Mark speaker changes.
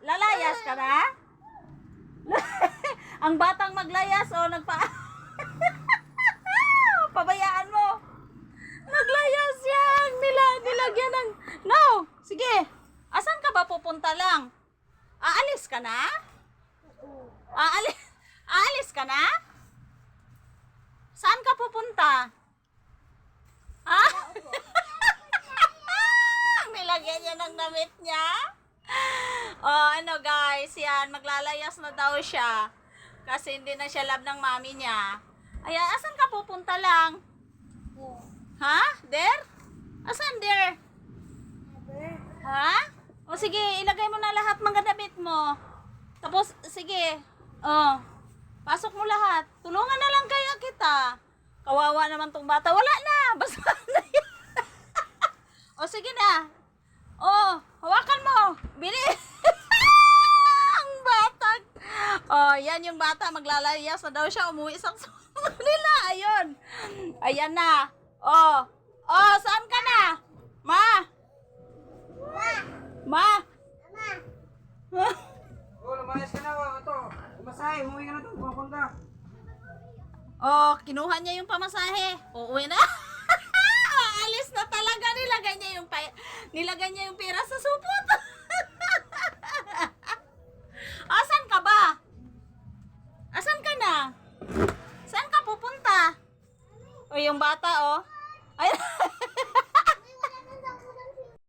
Speaker 1: Lalayas ka na? Ang batang maglayas o nagpa... Pabayaan mo. Naglayas yan. Nilagyan ng... No! Sige. Asan ka ba pupunta lang? Aalis ka na? Aalis ka na? Saan ka pupunta? Ha? Nilagyan niya ng damit niya. Oh, ano guys, yan, maglalayas na daw siya. Kasi hindi na siya love ng mami niya. Ay, asan ka pupunta lang? Ha? Der? Asan der? Ha? O sige, ilagay mo na lahat mga damit mo. Tapos, sige. Oh, pasok mo lahat. Tulungan na lang kaya kita. Kawawa naman tong bata. Wala na. Basta na yan. O sige na. Oh, hawakan mo. Bili. Ang bata. Oh, yan yung bata. Maglalayas na daw siya. Umuwi sa nila. Ayun. Ayan na. Oh. Oh, saan ka na? Ma. Ma.
Speaker 2: Oh, lumayas ka na. Ito. Masahe. Umuwi ka na ito. Pupunta.
Speaker 1: Oh, kinuha niya yung pamasahe. Uuwi na. Alis na talaga. Nilagay niya yung pera sa supot. Asan ka ba? Asan ka na? Saan ka pupunta? O yung bata, oh. Ay,